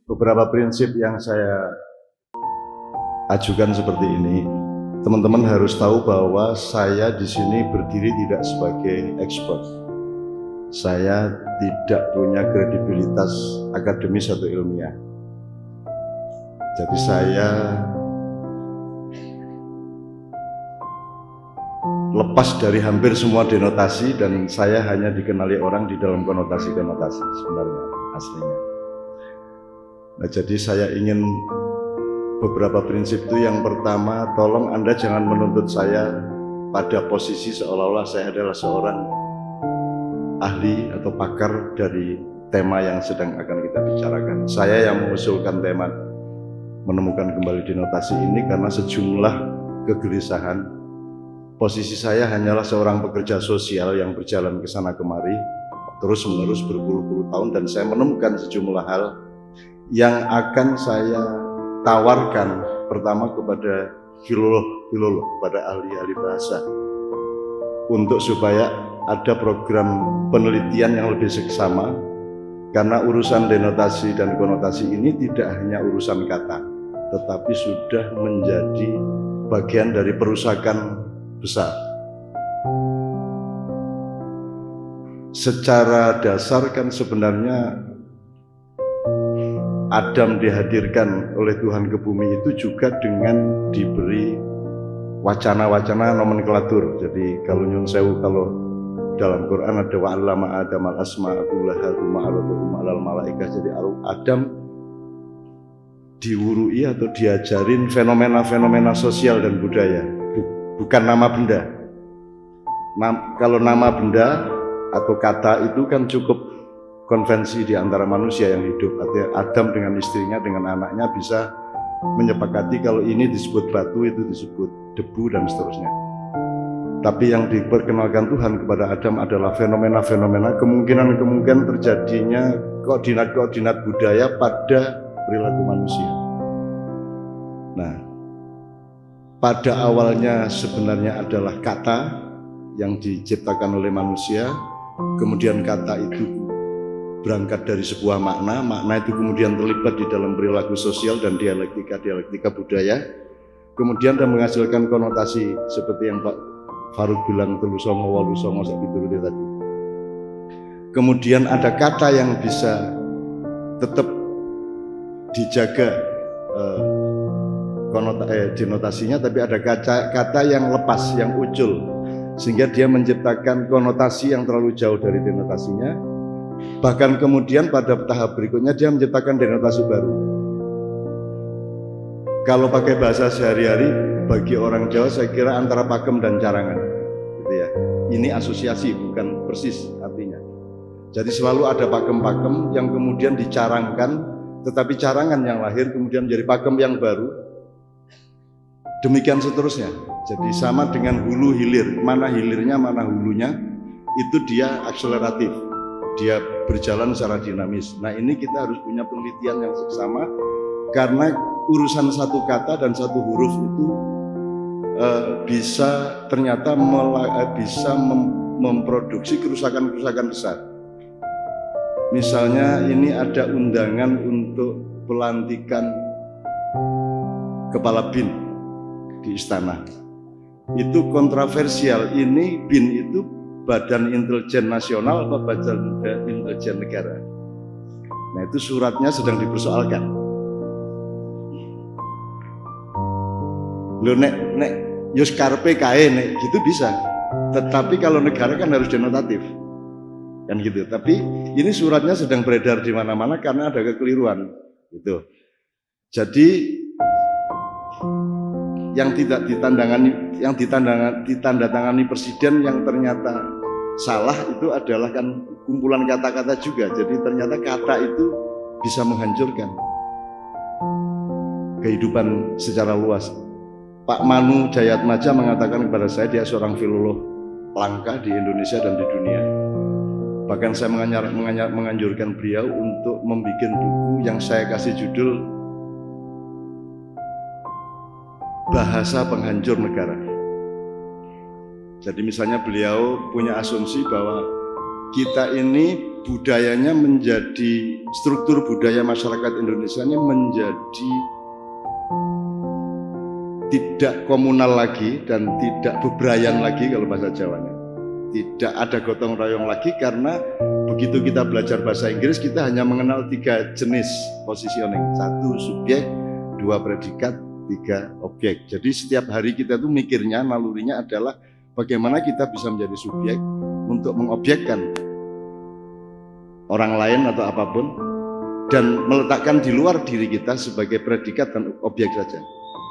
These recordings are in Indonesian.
beberapa prinsip yang saya ajukan seperti ini. Teman-teman harus tahu bahwa saya di sini berdiri tidak sebagai expert. Saya tidak punya kredibilitas akademis atau ilmiah. Jadi saya lepas dari hampir semua denotasi dan saya hanya dikenali orang di dalam konotasi-konotasi sebenarnya aslinya. Nah, jadi saya ingin beberapa prinsip itu. Yang pertama, tolong Anda jangan menuntut saya pada posisi seolah-olah saya adalah seorang ahli atau pakar dari tema yang sedang akan kita bicarakan. Saya yang mengusulkan tema menemukan kembali denotasi ini karena sejumlah kegelisahan. Posisi saya hanyalah seorang pekerja sosial yang berjalan ke sana kemari terus-menerus berpuluh-puluh tahun, dan saya menemukan sejumlah hal yang akan saya tawarkan pertama kepada filolog, kepada ahli-ahli bahasa, untuk supaya ada program penelitian yang lebih seksama, karena urusan denotasi dan konotasi ini tidak hanya urusan kata, tetapi sudah menjadi bagian dari perusakan besar. Secara dasar kan sebenarnya Adam dihadirkan oleh Tuhan ke bumi itu juga dengan diberi wacana-wacana nomenklatur. Jadi kalau nyun sewu, kalau dalam Quran ada wa'allama Adam al-asma'a kullaha tsumma 'aradahum 'alal malaikah. Jadi Adam diwurui atau diajarin fenomena-fenomena sosial dan budaya, bukan nama benda. Kalau nama benda atau kata itu kan cukup konvensi di antara manusia yang hidup. Artinya Adam dengan istrinya, dengan anaknya bisa menyepakati kalau ini disebut batu, itu disebut debu, dan seterusnya. Tapi yang diperkenalkan Tuhan kepada Adam adalah fenomena-fenomena, kemungkinan terjadinya koordinat-koordinat budaya pada perilaku manusia. Nah, pada awalnya sebenarnya adalah kata yang diciptakan oleh manusia, kemudian kata itu berangkat dari sebuah makna itu kemudian terlibat di dalam perilaku sosial dan dialektika budaya, kemudian dan menghasilkan konotasi seperti yang Pak Faruk bilang, telu songo walu songo seperti tadi. Kemudian ada kata yang bisa tetap dijaga denotasinya, tapi ada kata yang lepas, yang ucul, sehingga dia menciptakan konotasi yang terlalu jauh dari denotasinya. Bahkan kemudian pada tahap berikutnya dia menciptakan denotasi baru. Kalau pakai bahasa sehari-hari bagi orang Jawa, saya kira antara pakem dan carangan, gitu ya. Ini asosiasi, bukan persis artinya. Jadi selalu ada pakem-pakem yang kemudian dicarangkan, tetapi carangan yang lahir kemudian menjadi pakem yang baru. Demikian seterusnya. Jadi sama dengan hulu hilir, mana hilirnya mana hulunya, itu dia akseleratif, dia berjalan secara dinamis. Nah, ini kita harus punya penelitian yang seksama, karena urusan satu kata dan satu huruf itu bisa ternyata bisa memproduksi kerusakan-kerusakan besar. Misalnya ini ada undangan untuk pelantikan kepala BIN di istana. Itu kontroversial. Ini BIN itu Badan Intelijen Nasional apa Badan Intelijen Negara? Nah, itu suratnya sedang dipersoalkan. Lo nek yus karpe kae nek gitu bisa. Tetapi kalau negara kan harus denotatif. Kan gitu. Tapi ini suratnya sedang beredar di mana-mana karena ada kekeliruan gitu. Jadi yang tidak ditandatangani presiden yang ternyata salah itu adalah kan kumpulan kata-kata juga. Jadi ternyata kata itu bisa menghancurkan kehidupan secara luas. Pak Manu Jayatmaja mengatakan kepada saya, dia seorang filolog langka di Indonesia dan di dunia. Bahkan saya menganjurkan beliau untuk membuat buku yang saya kasih judul Bahasa Penghancur Negara. Jadi misalnya beliau punya asumsi bahwa kita ini budayanya menjadi, struktur budaya masyarakat Indonesia ini menjadi tidak komunal lagi dan tidak bebrayan lagi kalau bahasa Jawanya. Tidak ada gotong royong lagi karena begitu kita belajar bahasa Inggris kita hanya mengenal 3 jenis positioning. 1 subjek, 2 predikat, 3 objek. Jadi setiap hari kita tuh mikirnya, nalurinya adalah bagaimana kita bisa menjadi subjek untuk mengobjekkan orang lain atau apapun dan meletakkan di luar diri kita sebagai predikat dan objek saja.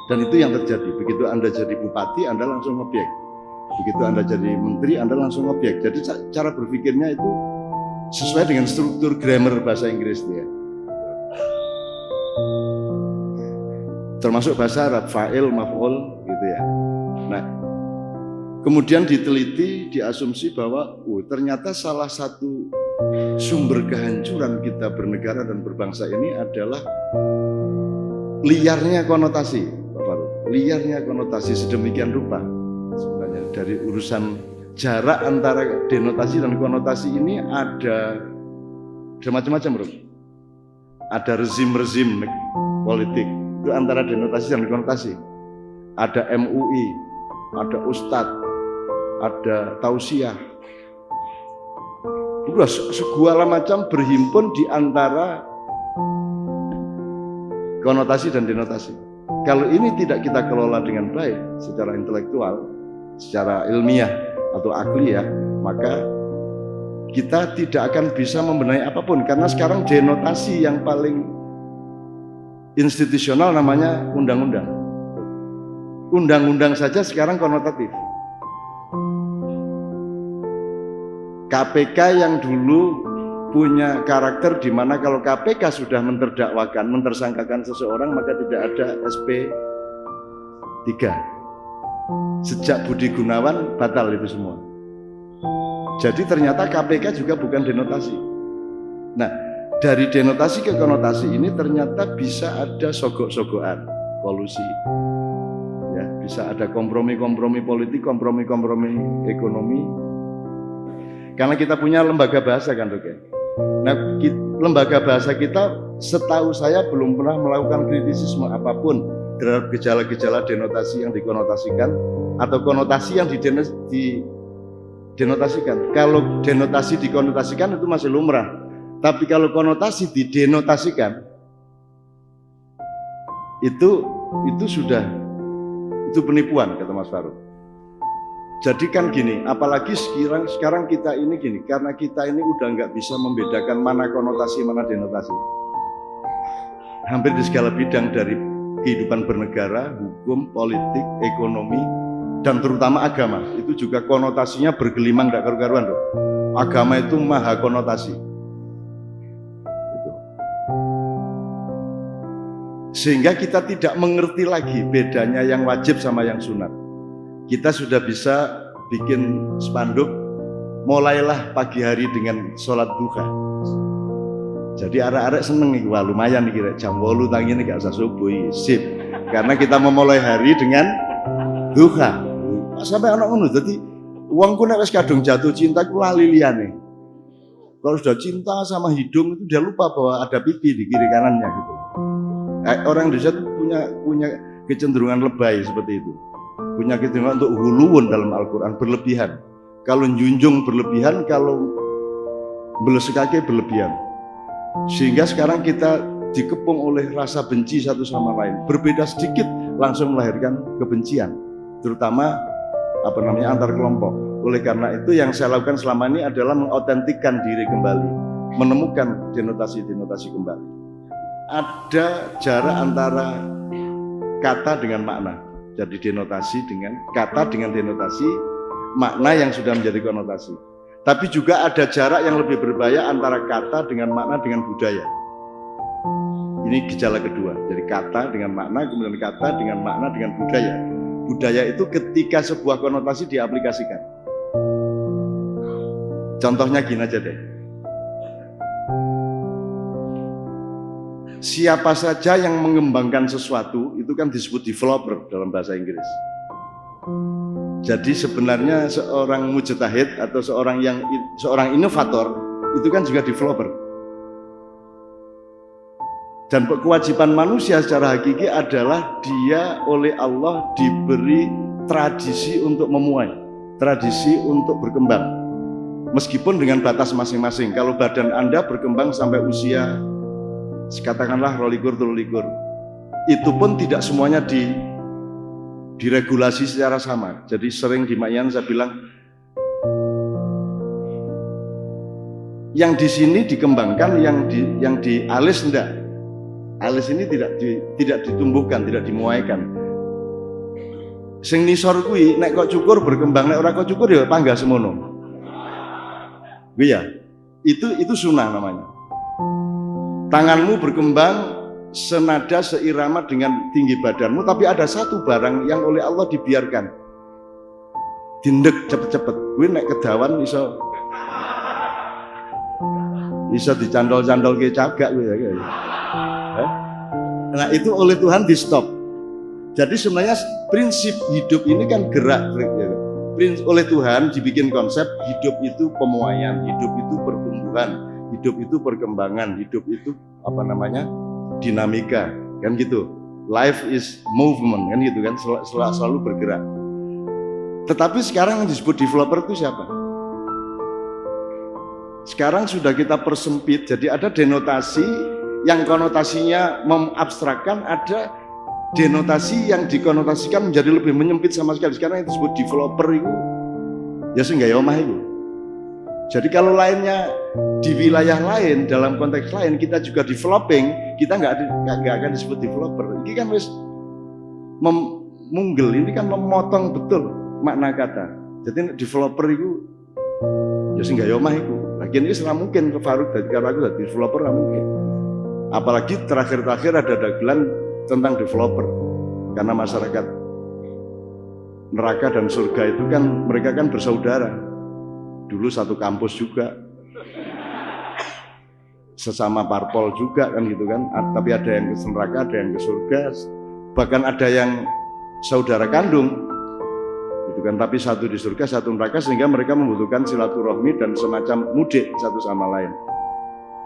Dan itu yang terjadi. Begitu Anda jadi bupati, Anda langsung objek. Begitu Anda jadi menteri, Anda langsung objek. Jadi cara berpikirnya itu sesuai dengan struktur grammar bahasa Inggris ya. Termasuk bahasa Arab, fa'il, maf'ul gitu ya. Nah, kemudian diteliti, diasumsi bahwa ternyata salah satu sumber kehancuran kita bernegara dan berbangsa ini adalah liarnya konotasi, Pak Faruk. Liarnya konotasi sedemikian rupa sebenarnya dari urusan jarak antara denotasi dan konotasi ini ada macam-macam, Bro. Ada rezim-rezim politik itu antara denotasi dan konotasi. Ada MUI, ada Ustadz, ada tausiah. Udah segala macam berhimpun di antara konotasi dan denotasi. Kalau ini tidak kita kelola dengan baik secara intelektual, secara ilmiah atau akliyah, maka kita tidak akan bisa membenahi apapun. Karena sekarang denotasi yang paling institusional namanya undang-undang. Undang-undang saja sekarang konotatif. KPK yang dulu punya karakter di mana kalau KPK sudah menterdakwakan, mentersangkakan seseorang maka tidak ada SP 3. Sejak Budi Gunawan batal itu semua. Jadi ternyata KPK juga bukan denotasi. Nah, dari denotasi ke konotasi ini ternyata bisa ada sogok-sogokan, kolusi. Ya, bisa ada kompromi-kompromi politik, kompromi-kompromi ekonomi. Karena kita punya lembaga bahasa kan, Dok ya. Nah, lembaga bahasa kita setahu saya belum pernah melakukan kritisisme apapun terhadap gejala-gejala denotasi yang dikonotasikan atau konotasi yang didenotasikan. Kalau denotasi dikonotasikan itu masih lumrah. Tapi kalau konotasi didenotasikan itu penipuan, kata Mas Faruk. Jadi kan gini, apalagi sekarang kita ini gini, karena kita ini udah nggak bisa membedakan mana konotasi, mana denotasi. Hampir di segala bidang dari kehidupan bernegara, hukum, politik, ekonomi, dan terutama agama, itu juga konotasinya bergelimang nggak karu-karuan loh. Agama itu maha konotasi. Gitu. Sehingga kita tidak mengerti lagi bedanya yang wajib sama yang sunat. Kita sudah bisa bikin spanduk, mulailah pagi hari dengan sholat duha. Jadi arek-arek seneng nih, wah lumayan nih kira jam 8 tangi ini gak usah subuh, sip. Karena kita memulai hari dengan duha. Sampai anak ngono, jadi uangku nek wis kadung jatuh cinta ku lali liyane. Kalau sudah cinta sama hidung itu dia lupa bahwa ada pipi di kiri kanannya gitu. Orang Indonesia itu punya kecenderungan lebay seperti itu. Punya kecenderungan untuk huluwun dalam Al-Quran, berlebihan. Kalau junjung berlebihan, kalau belesekake berlebihan. Sehingga sekarang kita dikepung oleh rasa benci satu sama lain. Berbeda sedikit langsung melahirkan kebencian, terutama antar kelompok. Oleh karena itu yang saya lakukan selama ini adalah mengotentikkan diri kembali, menemukan denotasi-denotasi kembali. Ada jarak antara kata dengan makna. Jadi denotasi dengan kata dengan denotasi, makna yang sudah menjadi konotasi. Tapi juga ada jarak yang lebih berbahaya antara kata dengan makna dengan budaya. Ini gejala kedua. Jadi kata dengan makna, kemudian kata dengan makna dengan budaya. Budaya itu ketika sebuah konotasi diaplikasikan. Contohnya gini aja deh. Siapa saja yang mengembangkan sesuatu itu kan disebut developer dalam bahasa Inggris. Jadi sebenarnya seorang mujtahid atau seorang inovator itu kan juga developer. Dan kewajiban manusia secara hakiki adalah dia oleh Allah diberi tradisi untuk memuai, tradisi untuk berkembang. Meskipun dengan batas masing-masing. Kalau badan Anda berkembang sampai usia katakanlah 22-23, itu pun tidak semuanya diregulasi secara sama. Jadi sering di Mayan saya bilang, yang di sini dikembangkan, yang di alis enggak. Alis ini tidak ditumbuhkan, tidak dimuaikan. Sing nisor kuwi nek kok cukur berkembang, nek ora kok cukur ya panggah semono. Iya. Itu sunnah namanya. Tanganmu berkembang senada seirama dengan tinggi badanmu, tapi ada satu barang yang oleh Allah dibiarkan. Dindek cepet-cepet. Kuwi nek kedawan iso dicandol-candol ke cagak kuwi ya. Nah itu oleh Tuhan di stop. Jadi sebenarnya prinsip hidup ini kan gerak gitu. Oleh Tuhan dibikin konsep hidup itu pemuaian, hidup itu pertumbuhan, hidup itu perkembangan, hidup itu dinamika, kan gitu. Life is movement, kan gitu kan, selalu bergerak. Tetapi sekarang yang disebut developer itu siapa? Sekarang sudah kita persempit, jadi ada denotasi yang konotasinya mengabstrakkan, ada denotasi yang dikonotasikan menjadi lebih menyempit sama sekali. Sekarang yang disebut developer itu ya seenggak omah itu. Jadi kalau lainnya di wilayah lain, dalam konteks lain kita juga developing, kita nggak akan disebut developer. Ini kan wis munggel, ini kan memotong betul makna kata. Jadi developer itu ya seenggak omah itu. Lagi ini serah mungkin ke Faruk dari karena aku jadi developer nggak mungkin. Apalagi terakhir-terakhir ada dagelan tentang developer, karena masyarakat neraka dan surga itu kan mereka kan bersaudara, dulu satu kampus juga, sesama parpol juga kan gitu kan. Tapi ada yang ke neraka, ada yang ke surga, bahkan ada yang saudara kandung gitu kan, tapi satu di surga satu neraka, sehingga mereka membutuhkan silaturahmi dan semacam mudik satu sama lain.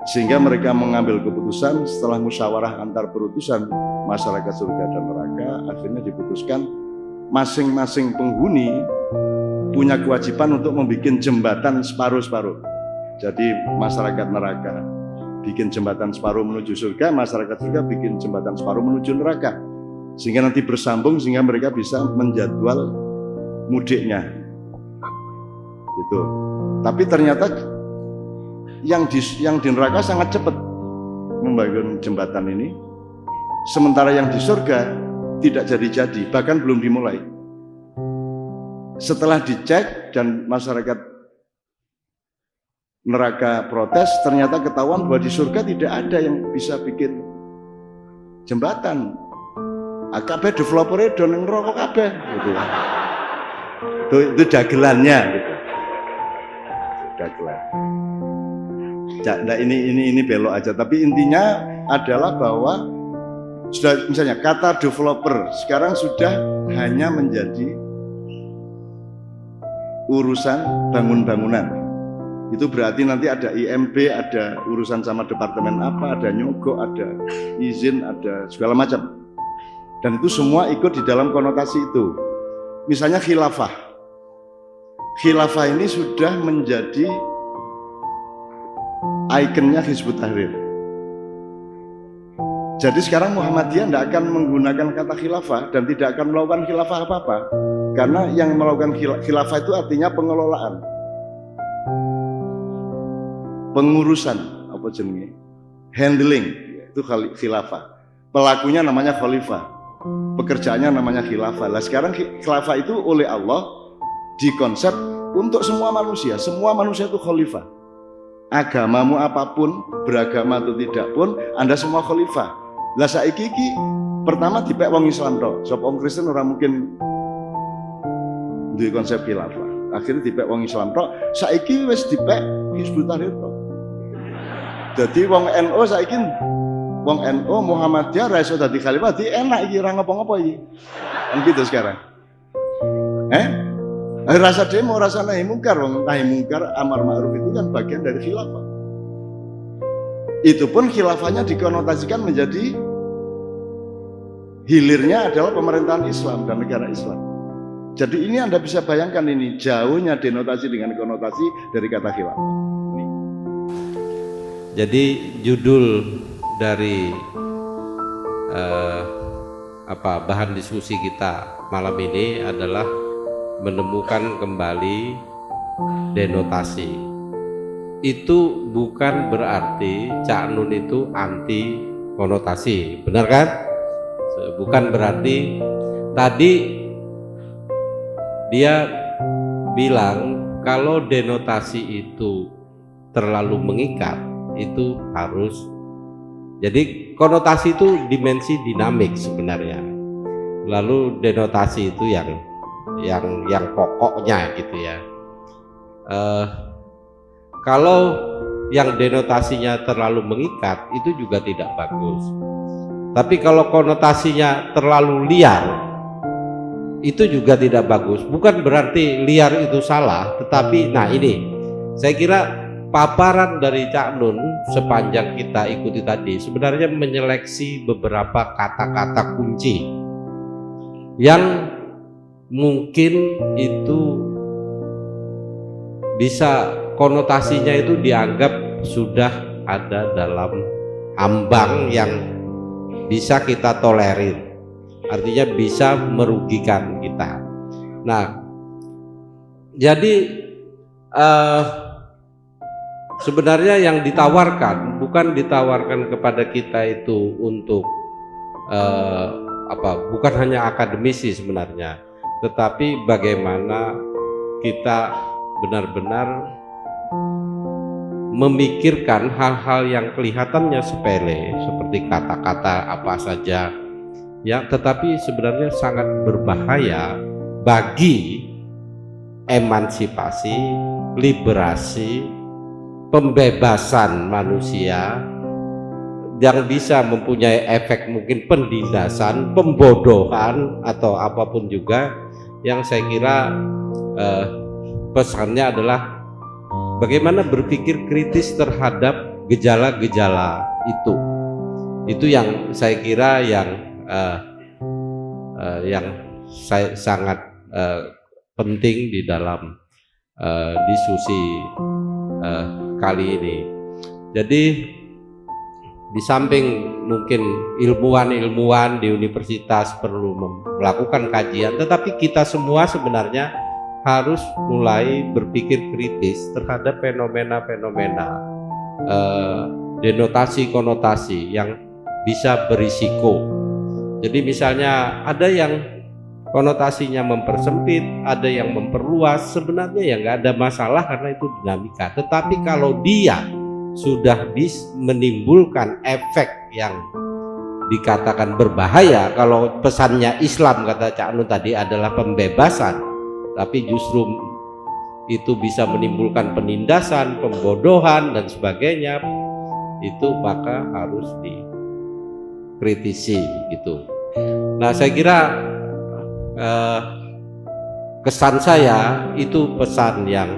Sehingga mereka mengambil keputusan setelah musyawarah antar perutusan masyarakat surga dan neraka, akhirnya diputuskan masing-masing penghuni punya kewajiban untuk membuat jembatan separuh-separuh. Jadi masyarakat neraka bikin jembatan separuh menuju surga, masyarakat surga bikin jembatan separuh menuju neraka, sehingga nanti bersambung, sehingga mereka bisa menjadwal mudiknya gitu. Tapi ternyata yang di neraka sangat cepat membangun jembatan ini, sementara yang di surga tidak jadi-jadi, bahkan belum dimulai. Setelah dicek dan masyarakat neraka protes, ternyata ketahuan bahwa di surga tidak ada yang bisa bikin jembatan. Kabeh developernya do ning neraka kabeh gitu. Itu dagelannya gitu. Dagelan. Nah, ini belok aja, tapi intinya adalah bahwa sudah, misalnya kata developer sekarang sudah hanya menjadi urusan bangun-bangunan. Itu berarti nanti ada IMB, ada urusan sama departemen apa, ada nyogok, ada izin, ada segala macam. Dan itu semua ikut di dalam konotasi itu. Misalnya khilafah. Khilafah ini sudah menjadi ikonnya Hizbut Tahrir. Jadi sekarang Muhammadiyah tidak akan menggunakan kata khilafah dan tidak akan melakukan khilafah apa-apa, karena yang melakukan khilafah itu artinya pengelolaan, pengurusan, apa jenenge, handling, itu khilafah. Pelakunya namanya khalifah, pekerjaannya namanya khilafah. Lah sekarang khilafah itu oleh Allah dikonsep untuk semua manusia itu khalifah. Agamamu apapun, beragama atau tidak pun, Anda semua khalifah. Lah saiki iki pertama dipek wong Islam tok. Sapa wong Kristen ora mungkin duwe konsep khilafah. Akhirnya dipek wong Islam tok. Saiki wis dipek Hizbut Tahrir tok. Dadi wong NU saiki, wong NU Muhammadiyah ra iso dadi khalifah, di enak iki ora ngopo-ngopo iki. Kan gitu sekarang. Rasa demo, rasa nahi mungkar, amar ma'ruf itu kan bagian dari khilafah. Itu pun khilafahnya dikonotasikan menjadi hilirnya adalah pemerintahan Islam dan negara Islam. Jadi ini Anda bisa bayangkan ini jauhnya denotasi dengan konotasi dari kata khilafah. Jadi judul dari bahan diskusi kita malam ini adalah menemukan kembali denotasi. Itu bukan berarti Cak Nun itu anti konotasi, benar kan? Bukan berarti tadi dia bilang kalau denotasi itu terlalu mengikat, itu harus. Jadi konotasi itu dimensi dinamik sebenarnya. Lalu denotasi itu yang pokoknya gitu ya. Kalau yang denotasinya terlalu mengikat itu juga tidak bagus. Tapi kalau konotasinya terlalu liar itu juga tidak bagus. Bukan berarti liar itu salah, tetapi nah ini saya kira paparan dari Cak Nun sepanjang kita ikuti tadi sebenarnya menyeleksi beberapa kata-kata kunci yang mungkin itu bisa konotasinya itu dianggap sudah ada dalam ambang yang bisa kita tolerir, artinya bisa merugikan kita. Nah, jadi sebenarnya yang ditawarkan bukan ditawarkan kepada kita itu untuk bukan hanya akademisi sebenarnya, tetapi bagaimana kita benar-benar memikirkan hal-hal yang kelihatannya sepele seperti kata-kata apa saja ya, tetapi sebenarnya sangat berbahaya bagi emansipasi, liberasi, pembebasan manusia yang bisa mempunyai efek mungkin penindasan, pembodohan atau apapun juga. Yang saya kira pesannya adalah bagaimana berpikir kritis terhadap gejala-gejala itu. Itu yang saya kira yang saya sangat penting di dalam diskusi kali ini. Jadi di samping mungkin ilmuwan-ilmuwan di universitas perlu melakukan kajian, tetapi kita semua sebenarnya harus mulai berpikir kritis terhadap fenomena-fenomena denotasi konotasi yang bisa berisiko. Jadi misalnya ada yang konotasinya mempersempit, ada yang memperluas, sebenarnya ya nggak ada masalah karena itu dinamika. Tetapi kalau dia sudah menimbulkan efek yang dikatakan berbahaya, kalau pesannya Islam kata Cak Nun tadi adalah pembebasan, tapi justru itu bisa menimbulkan penindasan, pembodohan dan sebagainya, itu maka harus dikritisi gitu. Nah, saya kira kesan saya itu pesan yang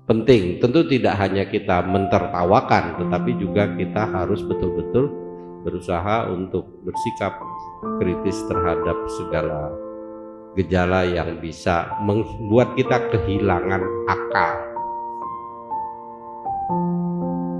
penting. Tentu tidak hanya kita mentertawakan, tetapi juga kita harus betul-betul berusaha untuk bersikap kritis terhadap segala gejala yang bisa membuat kita kehilangan akal.